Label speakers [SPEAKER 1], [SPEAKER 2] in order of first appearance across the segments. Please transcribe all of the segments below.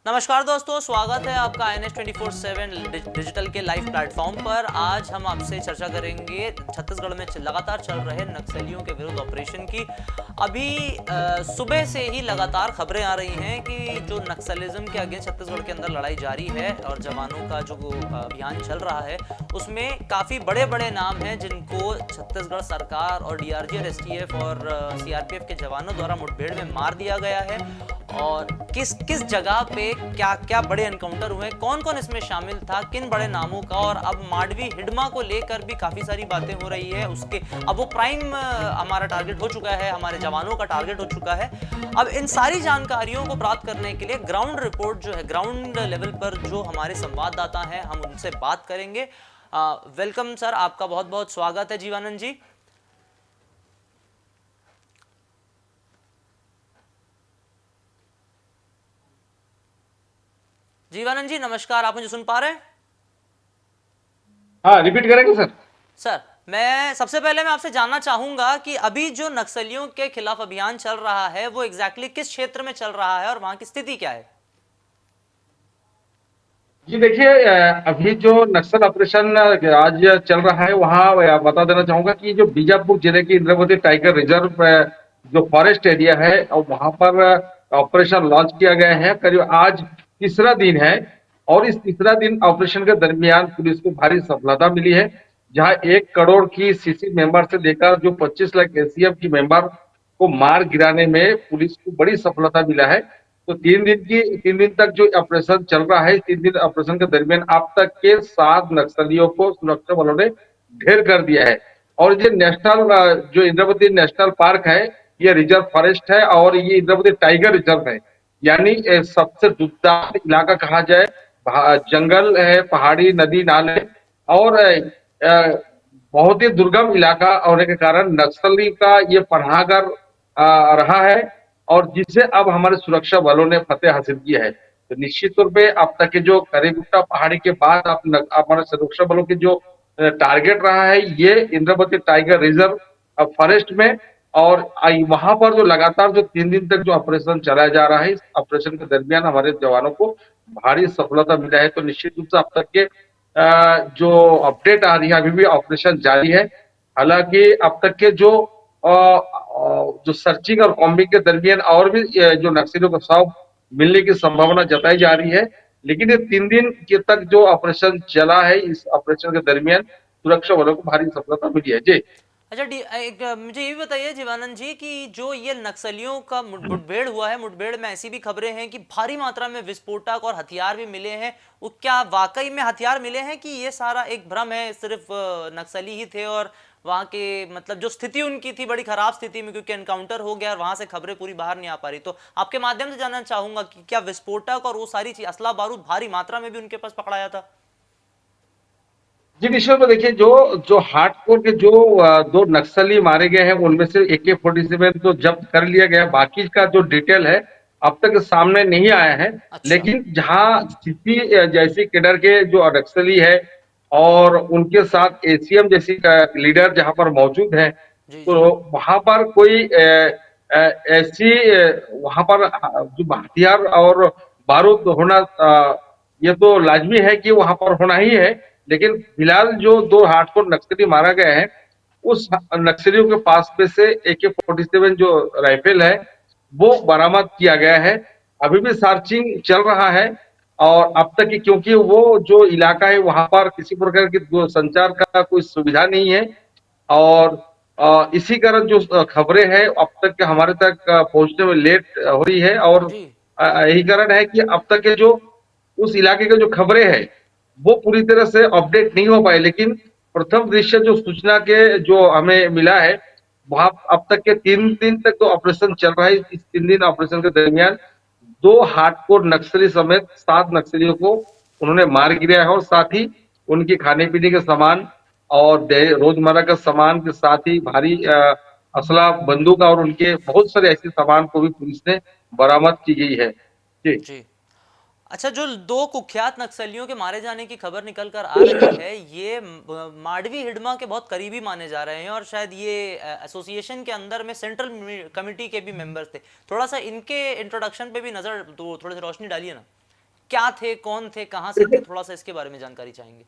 [SPEAKER 1] नमस्कार दोस्तों, स्वागत है आपका INS 24/7 डिजिटल के लाइव प्लेटफॉर्म पर। आज हम आपसे चर्चा करेंगे छत्तीसगढ़ में लगातार चल रहे नक्सलियों के विरुद्ध ऑपरेशन की। अभी सुबह से ही लगातार खबरें आ रही हैं कि जो नक्सलिज्म के अगेंस्ट छत्तीसगढ़ के अंदर लड़ाई जारी है और जवानों का जो अभियान चल रहा है उसमें काफ़ी बड़े बड़े नाम हैं जिनको छत्तीसगढ़ सरकार और DRG और STF और CRPF के जवानों द्वारा मुठभेड़ में मार दिया गया है। और किस किस जगह पे क्या क्या बड़े एनकाउंटर हुए, कौन कौन इसमें शामिल था, किन बड़े नामों का। और अब माडवी हिडमा को लेकर भी काफी सारी बातें हो रही है। उसके अब वो प्राइम हमारा टारगेट हो चुका है, हमारे जवानों का टारगेट हो चुका है। अब इन सारी जानकारियों को प्राप्त करने के लिए ग्राउंड रिपोर्ट जो है, ग्राउंड लेवल पर जो हमारे संवाददाता हैं, हम उनसे बात करेंगे। वेलकम सर, आपका बहुत बहुत स्वागत है। जीवानंद जी, जीवानंद जी नमस्कार, आप मुझे सुन पा रहे हैं?
[SPEAKER 2] हाँ, रिपीट करेंगे सर।
[SPEAKER 1] सर, मैं सबसे पहले मैं आपसे जानना चाहूंगा कि अभी जो नक्सलियों के खिलाफ अभियान चल रहा है वो एग्जैक्टली किस क्षेत्र में चल रहा है और वहां की स्थिति क्या है?
[SPEAKER 2] जी देखिए, अभी जो नक्सल ऑपरेशन आज चल रहा है वहाँ बता देना चाहूंगा कि जो बीजापुर जिले की इंद्रावती टाइगर रिजर्व जो फॉरेस्ट एरिया है और वहाँ पर ऑपरेशन लॉन्च किया गया है। करीब आज तीसरा दिन है और इस तीसरा दिन ऑपरेशन के दरमियान पुलिस को भारी सफलता मिली है, जहाँ 1 करोड़ की CC मेंबर से लेकर जो 25 लाख ACF की मेंबर को मार गिराने में पुलिस को बड़ी सफलता मिला है। तो 3 दिन तक जो ऑपरेशन चल रहा है, 3 दिन ऑपरेशन के दरमियान अब तक के 7 नक्सलियों को सुरक्षा बलों ने ढेर कर दिया है। और ये जो इंद्रावती नेशनल पार्क है, ये रिजर्व फॉरेस्ट है और ये इंद्रावती टाइगर रिजर्व है। यानी सबसे दुर्दार इलाका कहा जाए। जंगल है, पहाड़ी, नदी नाले और बहुत ही दुर्गम इलाका होने के कारण नक्सली का ये पनाहगार रहा है और जिसे अब हमारे सुरक्षा बलों ने फतेह हासिल किया है। तो निश्चित तौर पे अब तक के जो करीबुट्टा पहाड़ी के बाद हमारे सुरक्षा बलों के जो टारगेट रहा है, ये इंद्रावती टाइगर रिजर्व फॉरेस्ट में। और वहां पर जो लगातार जो 3 दिन तक जो ऑपरेशन चलाया जा रहा है, इस ऑपरेशन के दरमियान हमारे जवानों को भारी सफलता मिला है। तो निश्चित रूप से अब तक के जो अपडेट आ रही है, अभी भी ऑपरेशन जारी है। हालांकि अब तक के जो सर्चिंग और कॉम्बिंग के दरमियान और भी जो नक्सलियों का शव मिलने की संभावना जताई जा रही है। लेकिन ये 3 दिन के तक जो ऑपरेशन चला है, इस ऑपरेशन के दरमियान सुरक्षा बलों को भारी सफलता मिली है जी।
[SPEAKER 1] अच्छा, मुझे ये भी बताइए जीवानंद जी कि जो ये नक्सलियों का मुठभेड़ हुआ है, मुठभेड़ में ऐसी भी खबरें हैं कि भारी मात्रा में विस्फोटक और हथियार भी मिले हैं। वो क्या वाकई में हथियार मिले हैं कि ये सारा एक भ्रम है, सिर्फ नक्सली ही थे और वहां के मतलब जो स्थिति उनकी थी बड़ी खराब स्थिति में, क्योंकि एनकाउंटर हो गया और वहां से खबरें पूरी बाहर नहीं आ पा रही। तो आपके माध्यम से जानना चाहूंगा कि क्या विस्फोटक और वो सारी चीज, असला बारूद भारी मात्रा में भी उनके पास पकड़ाया था?
[SPEAKER 2] जी निश्चित में देखिए, जो जो हार्डकोर के जो 2 नक्सली मारे गए हैं उनमें से AK-47 तो जब्त कर लिया गया। बाकी का जो डिटेल है अब तक सामने नहीं आया है।
[SPEAKER 1] अच्छा।
[SPEAKER 2] लेकिन जहां स्थिति जैसी केडर के जो नक्सली है और उनके साथ ACM जैसी लीडर जहां पर मौजूद है,
[SPEAKER 1] जी
[SPEAKER 2] तो
[SPEAKER 1] जी।
[SPEAKER 2] वहां पर कोई ऐसी वहां पर जो हथियार और बारूद होना ये तो लाजमी है कि वहां पर होना ही है। लेकिन फिलहाल जो 2 हार्डकोर नक्सली मारा गया है, उस नक्सलियों के पास में से AK-47 जो राइफल है वो बरामद किया गया है। अभी भी सर्चिंग चल रहा है और अब तक की, क्योंकि वो जो इलाका है वहां पर किसी प्रकार की संचार का कोई सुविधा नहीं है और इसी कारण जो खबरें हैं अब तक हमारे तक पहुंचने में लेट हो रही है। और
[SPEAKER 1] जी
[SPEAKER 2] यही कारण है कि अब तक के जो उस इलाके के जो खबरें हैं वो पूरी तरह से अपडेट नहीं हो पाए। लेकिन प्रथम दृश्य जो सूचना के जो हमें मिला है, वहां अब तक के 3 दिन तक तो ऑपरेशन चल रहा है। इस 3 दिन ऑपरेशन के दरमियान 2 हार्डकोर नक्सली समेत 7 नक्सलियों को उन्होंने मार गिराया है और साथ ही उनके खाने पीने के सामान और रोजमर्रा का सामान के साथ ही भारी असला, बंदूक और उनके बहुत सारे ऐसे सामान को भी पुलिस ने बरामद की गई है जी।
[SPEAKER 1] जी। अच्छा, जो दो कुख्यात नक्सलियों के मारे जाने की खबर निकल कर आ रही है, ये माडवी हिडमा के बहुत करीबी माने जा रहे हैं और शायद ये एसोसिएशन के अंदर में सेंट्रल कमिटी के भी मेंबर्स थे। थोड़ा सा इनके इंट्रोडक्शन पे भी नजर, तो थोड़ी सी रोशनी डालिए ना। क्या थे, कौन थे, कहां से थे, थोड़ा सा इसके बारे में जानकारी चाहेंगे।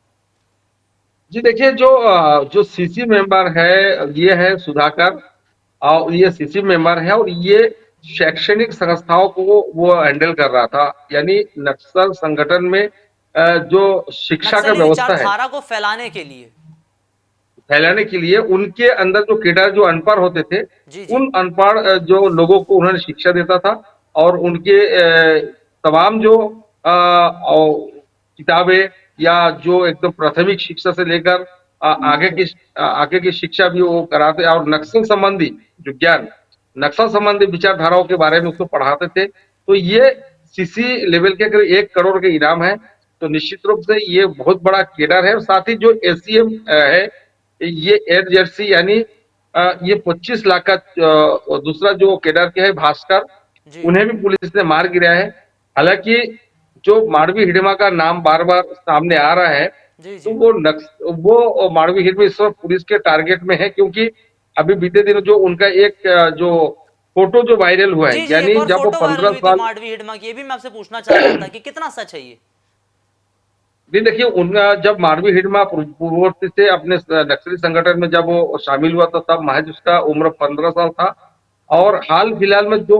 [SPEAKER 2] जी देखिए, जो सीसी मेंबर है, ये है सुधाकर, और ये सीसी मेंबर है, और ये शैक्षणिक संस्थाओं को वो हैंडल कर रहा था। यानी नक्सल संगठन में जो शिक्षा का
[SPEAKER 1] नक्सली
[SPEAKER 2] व्यवस्था है,
[SPEAKER 1] विचारधारा को फैलाने के लिए।
[SPEAKER 2] फैलाने के लिए उनके अंदर जो केडर जो अनपढ़ होते थे,
[SPEAKER 1] जी जी।
[SPEAKER 2] उन अनपढ़ जो लोगों को उन्होंने शिक्षा देता था। और उनके तमाम जो किताबें, या जो एकदम प्राथमिक शिक्षा से लेकर आगे की शिक्षा भी वो कराते, और नक्सल संबंधी जो ज्ञान, नक्सल संबंधी विचारधाराओं के बारे में उसको पढ़ाते थे। तो ये सीसी लेवल के अगर 1 करोड़ के इनाम है, तो निश्चित रूप से ये बहुत बड़ा केडर है। और साथ ही जो एसीएम है, ये एयर जर्सी, यानी ये 25 लाख का दूसरा जो केडर के है भास्कर,
[SPEAKER 1] जी
[SPEAKER 2] उन्हें भी पुलिस ने मार गिराया है। हालांकि जो मांडवी हिडमा का नाम बार बार सामने आ रहा है,
[SPEAKER 1] जी
[SPEAKER 2] तो
[SPEAKER 1] जी।
[SPEAKER 2] वो मांडवी हिडमा इस वक्त पुलिस के टारगेट में है, क्योंकि अभी बीते दिनों जो उनका एक जो फोटो जो वायरल हुआ है,
[SPEAKER 1] जी जी, एक
[SPEAKER 2] यानी
[SPEAKER 1] और
[SPEAKER 2] जब वो
[SPEAKER 1] फोटो वायरल
[SPEAKER 2] पंद्रह
[SPEAKER 1] हुई थी
[SPEAKER 2] साल
[SPEAKER 1] मांडवी हिडमा की, ये भी मैं आपसे पूछना चाह रहा था कि कितना सच है ये।
[SPEAKER 2] नहीं, देखिए, उनका जब मांडवी हिडमा पूर्ववर्ती से अपने नक्सली संगठन में जब वो शामिल हुआ था, तब महज उसका उम्र 15 साल था।
[SPEAKER 1] जी
[SPEAKER 2] और हाल फिलहाल में जो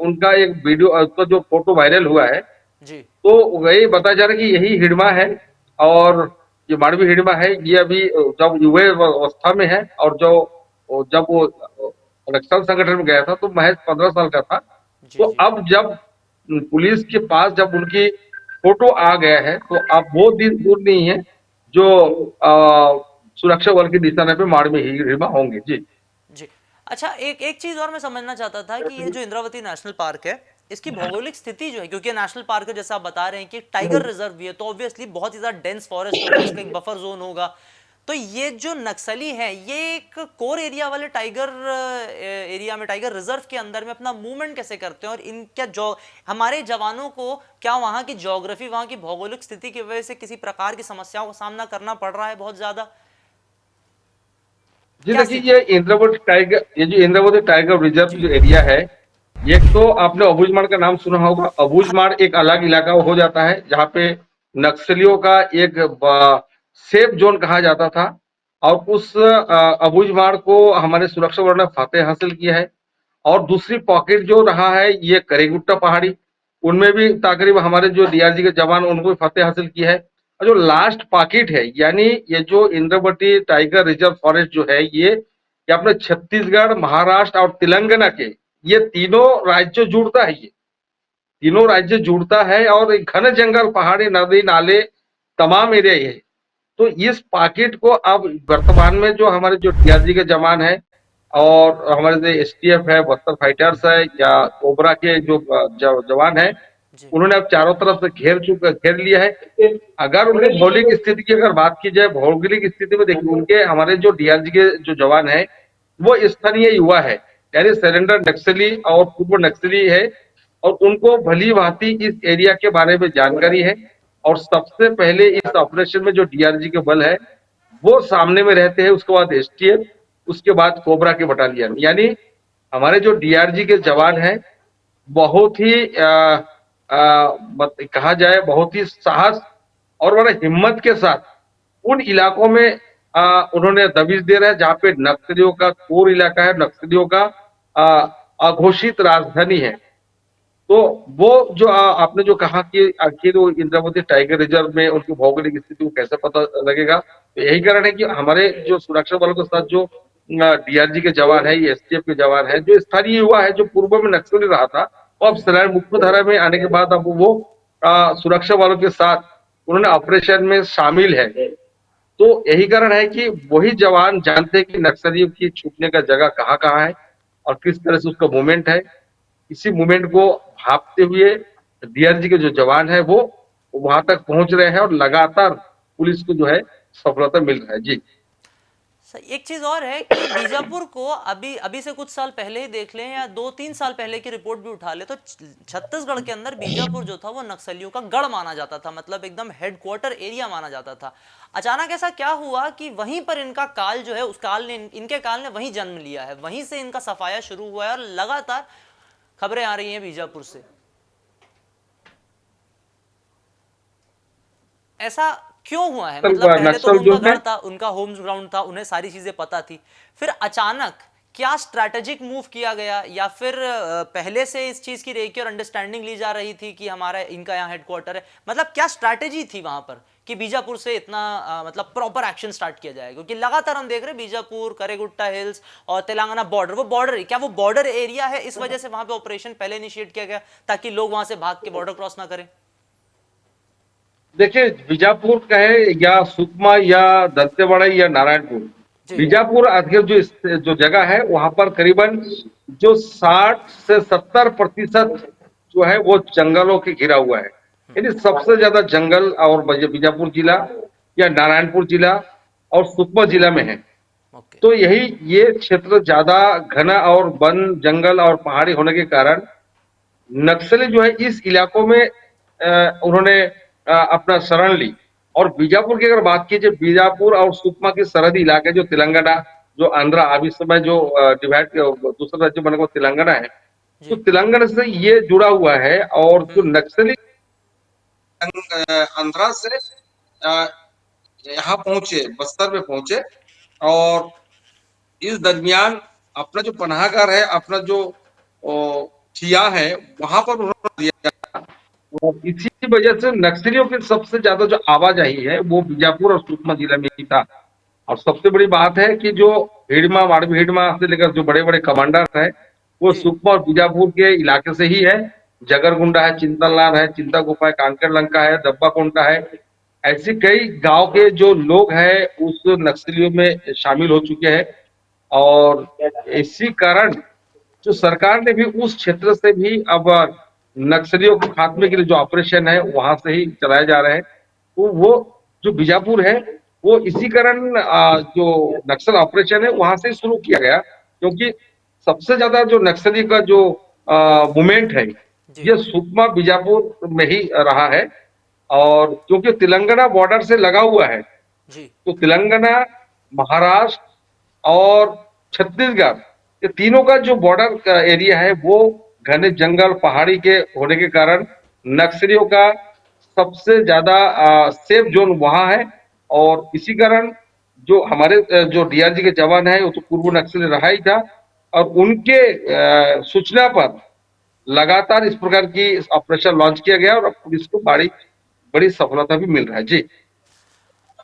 [SPEAKER 2] उनका एक वीडियो, उसका जो फोटो वायरल हुआ है,
[SPEAKER 1] जी।
[SPEAKER 2] तो वही बताया जा रहा है कि यही हिडमा है। और ये मांडवी हिडमा है, ये अभी जब युवा अवस्था में है, और जब वो नक्सल संगठन में गया था तो महज 15 साल का था।
[SPEAKER 1] जी
[SPEAKER 2] तो
[SPEAKER 1] जी।
[SPEAKER 2] अब जब पुलिस के पास जब उनकी फोटो आ गया है, तो अब वो दिन दूर नहीं है जो सुरक्षा बल के निशाने पे मार में ही हिमा होंगे। जी।
[SPEAKER 1] जी। अच्छा, एक एक चीज और मैं समझना चाहता था कि ये जो इंद्रावती नेशनल पार्क है, इसकी भौगोलिक स्थिति जो है, क्योंकि नेशनल पार्क है जैसा आप बता रहे हैं कि टाइगर रिजर्व भी है, तो ऑब्वियसली बहुत ही ज्यादा डेंस फॉरेस्ट होगा, इसका एक बफर जोन होगा। तो ये जो नक्सली है, ये एक कोर एरिया वाले टाइगर एरिया में, टाइगर रिजर्व के अंदर में अपना मूवमेंट कैसे करते हैं, और इनका जो हमारे जवानों को क्या वहां की ज्योग्राफी, वहां की भौगोलिक स्थिति की वजह से किसी प्रकार की समस्याओं का सामना करना पड़ रहा है बहुत ज्यादा,
[SPEAKER 2] जी
[SPEAKER 1] क्या
[SPEAKER 2] देखिए,
[SPEAKER 1] स्थिति है।
[SPEAKER 2] ये जो इंद्रावती टाइगर रिजर्व
[SPEAKER 1] जी।
[SPEAKER 2] जो एरिया है, एक तो आपने अबूझमाड़ का नाम सुना होगा। अबूझमाड़ एक अलग इलाका हो जाता है, जहाँ पे नक्सलियों का एक सेफ जोन कहा जाता था। और उस अबूझमाड़ को हमारे सुरक्षा बलों ने फतेह हासिल किया है। और दूसरी पॉकेट जो रहा है, ये करेगुट्टा पहाड़ी, उनमें भी तकरीबन हमारे जो डीआरजी के जवान, उनको भी फतेह हासिल किया है। और जो लास्ट पॉकेट है, यानी ये जो इंद्रवती टाइगर रिजर्व फॉरेस्ट जो है, ये अपने छत्तीसगढ़, महाराष्ट्र और तेलंगाना के, ये तीनों राज्य जुड़ता है। ये तीनों राज्य जुड़ता है, और एक घने जंगल, पहाड़ी, नदी, नाले, तमाम एरिया ये है। तो इस पॉकेट को अब वर्तमान में जो हमारे जो डीआरजी के जवान है, और हमारे जो एसटीएफ है, बस्तर फाइटर्स है, या कोबरा के जो जवान है,
[SPEAKER 1] जी
[SPEAKER 2] उन्होंने अब चारों तरफ से घेर लिया है। अगर उनकी भौगोलिक स्थिति की अगर बात की जाए, भौगोलिक स्थिति में देखिए, उनके हमारे जो डीआरजी के जो जवान है, वो स्थानीय युवा है, यानी सरेंडर नक्सली और पूर्व नक्सली है। और उनको भली भांति इस एरिया के बारे में जानकारी है। और सबसे पहले इस ऑपरेशन में जो डीआरजी के बल है, वो सामने में रहते हैं। उसके बाद एसटीएफ, उसके बाद कोबरा के बटालियन, यानी हमारे जो डीआरजी के जवान हैं, बहुत ही कहा जाए, बहुत ही साहस और बड़े हिम्मत के साथ उन इलाकों में उन्होंने दबिश दे रहे हैं, जहाँ पे नक्सलियों का कोर इलाका है, नक्सलियों का अघोषित राजधानी है। तो वो जो आपने जो कहा कि आखिर वो इंद्रावती टाइगर रिजर्व में उनकी भौगोलिक स्थिति को कैसे पता लगेगा, तो यही कारण है कि हमारे जो सुरक्षा बलों के साथ जो डीआरजी के जवान है, ये एसटीएफ के जवान है, जो स्थानीय युवा है, जो पूर्व में नक्सली रहा था, वो अब सैन्य मुख्य धारा में आने के बाद अब वो सुरक्षा बलों के साथ उन्होंने ऑपरेशन में शामिल है। तो यही कारण है कि वही जवान जानते हैं कि नक्सलियों की छुपने का जगह कहाँ कहाँ है, और किस तरह से उसका मूवमेंट है। इसी मूवमेंट को भांपते हुए डीआरजी के जो जवान है, वो वहां तक पहुंच रहे हैं, और लगातार पुलिस को जो है सफलता मिल रहा है। जी।
[SPEAKER 1] एक चीज और है कि बीजापुर को अभी अभी से कुछ साल पहले ही देख लें, या 2-3 साल पहले की रिपोर्ट भी उठा ले, तो छत्तीसगढ़ के अंदर बीजापुर जो था वो नक्सलियों का गढ़ माना जाता था, मतलब एकदम हेडक्वार्टर एरिया माना जाता था। अचानक ऐसा क्या हुआ कि वहीं पर इनका काल जो है, उस काल ने, इनके काल ने वहीं जन्म लिया है, वहीं से इनका सफाया शुरू हुआ है, और लगातार खबरें आ रही हैं बीजापुर से। ऐसा क्यों हुआ है?
[SPEAKER 2] नक्सल
[SPEAKER 1] मतलब पहले तो
[SPEAKER 2] नक्सल जो
[SPEAKER 1] उनका
[SPEAKER 2] है,
[SPEAKER 1] घर था, उनका होम ग्राउंड था, उन्हें सारी चीजें पता थी। फिर अचानक क्या स्ट्रैटेजिक मूव किया गया, या फिर पहले से इस चीज की रेकी और अंडरस्टैंडिंग ली जा रही थी कि हमारा इनका यहाँ हेडक्वार्टर है? मतलब क्या स्ट्रैटेजी थी वहां पर कि बीजापुर से इतना मतलब प्रॉपर एक्शन स्टार्ट किया जाए? क्योंकि लगातार हम देख रहे हैं बीजापुर, करेगुट्टा हिल्स और तेलंगाना बॉर्डर, वो बॉर्डर, क्या वो बॉर्डर एरिया है, इस वजह से वहां पे ऑपरेशन पहले इनिशिएट किया गया ताकि लोग वहां से भाग के बॉर्डर क्रॉस ना करें?
[SPEAKER 2] देखिए बीजापुर कहे या सुकमा या दंतेवाड़ा या नारायणपुर,
[SPEAKER 1] जी
[SPEAKER 2] बीजापुर आजकल जो जगह है वहां पर करीबन जो 60 से 70% जो है वो जंगलों के घिरा हुआ है। यानी सबसे ज्यादा जंगल और बीजापुर जिला या नारायणपुर जिला और सुकमा जिला में है।
[SPEAKER 1] ओके।
[SPEAKER 2] तो यही ये क्षेत्र ज्यादा घना और वन जंगल और पहाड़ी होने के कारण नक्सली जो है इस इलाकों में उन्होंने अपना शरण ली। और बीजापुर की अगर बात की जाए, बीजापुर और सुकमा के सरहदी इलाके जो तेलंगाना, जो आंध्रा, अभी इस समय जो डिवाइड दूसरा राज्य बना हुआ तेलंगाना है, तो
[SPEAKER 1] जी।
[SPEAKER 2] तेलंगाना से ये जुड़ा हुआ है। और जो
[SPEAKER 1] हम्म।
[SPEAKER 2] नक्सली आंध्रा से अ, यहाँ पहुंचे, बस्तर में पहुंचे, और इस दरमियान अपना जो पनाहगार है, अपना जो ठिया है, वहां पर उन्होंने दिया। और इसी वजह से नक्सलियों की सबसे ज्यादा जो आवाजाही है वो बीजापुर और सुकमा जिला में ही था। और सबसे बड़ी बात है कि जो हिडमा, माड़वी हिडमा से लेकर जो बड़े बड़े कमांडर है वो
[SPEAKER 1] जी।
[SPEAKER 2] सुकमा और बीजापुर के इलाके से ही है। जगरगुंडा है, चिंतलनार है, चिंता गुफा है, कांकर लंका है, दब्बा कोंटा है, ऐसे कई गांव के जो लोग हैं उस नक्सलियों में शामिल हो चुके हैं। और इसी कारण जो सरकार ने भी उस क्षेत्र से भी अब नक्सलियों के खात्मे के लिए जो ऑपरेशन है वहां से ही चलाए जा रहे हैं। तो वो जो बीजापुर है वो इसी कारण जो नक्सल ऑपरेशन है वहां से शुरू किया गया, क्योंकि सबसे ज्यादा जो नक्सली का जो मूवमेंट है
[SPEAKER 1] जी।
[SPEAKER 2] ये सुकमा बीजापुर में ही रहा है। और क्योंकि तेलंगाना बॉर्डर से लगा हुआ है,
[SPEAKER 1] जी।
[SPEAKER 2] तो तेलंगाना, महाराष्ट्र और छत्तीसगढ़, ये तीनों का जो बॉर्डर का एरिया है वो घने जंगल पहाड़ी के होने के कारण नक्सलियों का सबसे ज्यादा सेफ जोन वहां है। और इसी कारण जो हमारे जो डीआरजी के जवान है वो तो पूर्व
[SPEAKER 1] जी।
[SPEAKER 2] नक्सली रहा ही था, और उनके सूचना पर लगातार इस प्रकार की ऑपरेशन लॉन्च किया गया और अब पुलिस को बड़ी बड़ी सफलता भी मिल रहा है। जी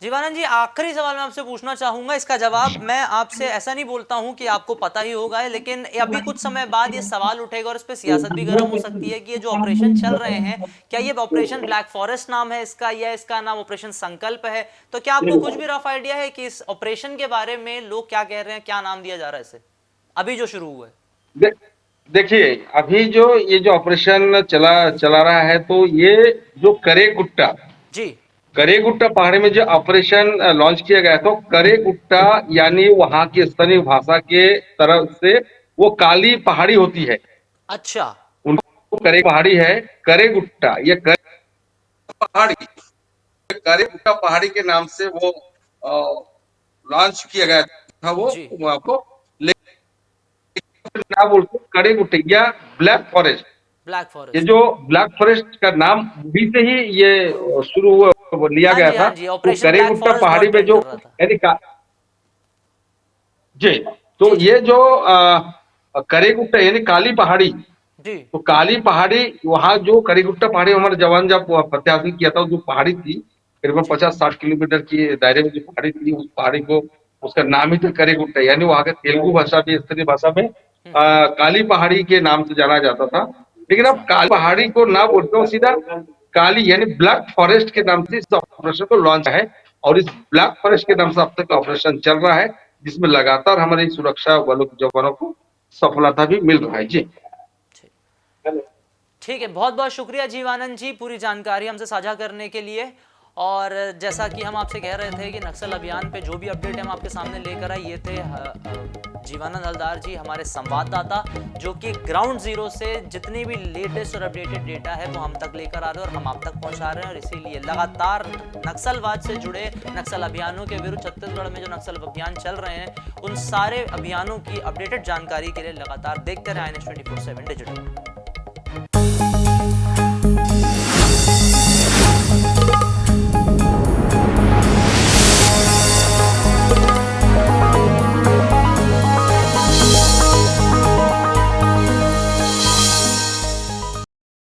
[SPEAKER 1] जीवानंद जी, आखिरी सवाल मैं आपसे पूछना चाहूंगा, इसका जवाब मैं आपसे ऐसा नहीं बोलता हूं कि आपको पता ही होगा, लेकिन अभी कुछ समय बाद ये सवाल उठेगा और इस पे सियासत भी गर्म हो सकती है कि ये जो ऑपरेशन चल रहे हैं, क्या ये ऑपरेशन ब्लैक फॉरेस्ट नाम है इसका, या इसका नाम ऑपरेशन संकल्प है? तो क्या आपको कुछ भी रफ आइडिया है कि इस ऑपरेशन के बारे में लोग क्या कह रहे हैं, क्या नाम दिया जा रहा है इसे, अभी जो शुरू हुआ है?
[SPEAKER 2] दे, देखिए अभी जो ये जो ऑपरेशन चला चला रहा है, तो ये जो करेगुट्टा
[SPEAKER 1] जी।
[SPEAKER 2] करेगुट्टा पहाड़ी में जो ऑपरेशन लॉन्च किया गया, तो करेगुट्टा यानी वहां की स्थानीय भाषा के तरफ से वो काली पहाड़ी होती है,
[SPEAKER 1] अच्छा।
[SPEAKER 2] उनको करे पहाड़ी है। करेगुट्टा ये करे पहाड़ी, करेगुट्टा पहाड़ी के नाम से वो लॉन्च किया गया था।
[SPEAKER 1] जी।
[SPEAKER 2] वो आपको लेकिन क्या बोलते हैं, करेगुट्टा या ब्लैक फॉरेस्ट,
[SPEAKER 1] ब्लैक
[SPEAKER 2] ये
[SPEAKER 1] फॉरेस्ट।
[SPEAKER 2] जो ब्लैक फॉरेस्ट का नाम भी से ही ये शुरू हुआ, वो लिया
[SPEAKER 1] हाँ
[SPEAKER 2] गया
[SPEAKER 1] जी,
[SPEAKER 2] था।
[SPEAKER 1] हाँ जी,
[SPEAKER 2] वो
[SPEAKER 1] ऑपरेशन ब्लैक
[SPEAKER 2] करेगुट्टा
[SPEAKER 1] फॉरेस्ट
[SPEAKER 2] पहाड़ी
[SPEAKER 1] बहुत
[SPEAKER 2] में
[SPEAKER 1] ट्रेंड
[SPEAKER 2] जो
[SPEAKER 1] कर रहा था।
[SPEAKER 2] यानी जी, तो
[SPEAKER 1] जी। जी।
[SPEAKER 2] ये जो करेगुट्टा यानी काली पहाड़ी,
[SPEAKER 1] जी।
[SPEAKER 2] तो काली पहाड़ी, वहां जो करेगुट्टा पहाड़ी हमारे जवान जब फतेह हासिल किया था, जो पहाड़ी थी करीबन
[SPEAKER 1] जी।
[SPEAKER 2] 50-60 किलोमीटर की दायरे में जो पहाड़ी थी, उस पहाड़ी को उसका नाम ही था करेगुट्टा। यानी वहां के तेलुगु भाषा में, स्थानीय भाषा में काली पहाड़ी के नाम से जाना जाता था। लेकिन अब
[SPEAKER 1] अच्छा।
[SPEAKER 2] काली पहाड़ी को ना बोलते हो, सीधा काली यानी ब्लैक फॉरेस्ट के नाम से इस ऑपरेशन को लॉन्च है। और इस ब्लैक फॉरेस्ट के नाम से अब तक ऑपरेशन चल रहा है, जिसमें लगातार हमारी सुरक्षा बलों के जवानों को सफलता भी मिल रहा है। जी
[SPEAKER 1] ठीक। ठीक है, बहुत बहुत शुक्रिया जीवानंद जी पूरी जानकारी हमसे साझा करने के लिए। और जैसा कि हम आपसे कह रहे थे कि नक्सल अभियान पे जो भी अपडेट हम आपके सामने लेकर आए, ये थे जीवानंद हलदार जी, हमारे संवाददाता, जो कि ग्राउंड जीरो से जितनी भी लेटेस्ट और अपडेटेड डेटा है वो हम तक लेकर आ रहे हैं और हम आप तक पहुंचा रहे हैं। और इसीलिए लगातार नक्सलवाद से जुड़े नक्सल अभियानों के विरुद्ध छत्तीसगढ़ में जो नक्सल अभियान चल रहे हैं, उन सारे अभियानों की अपडेटेड जानकारी के लिए लगातार देखते रहे INS 24/7 डिजिटल।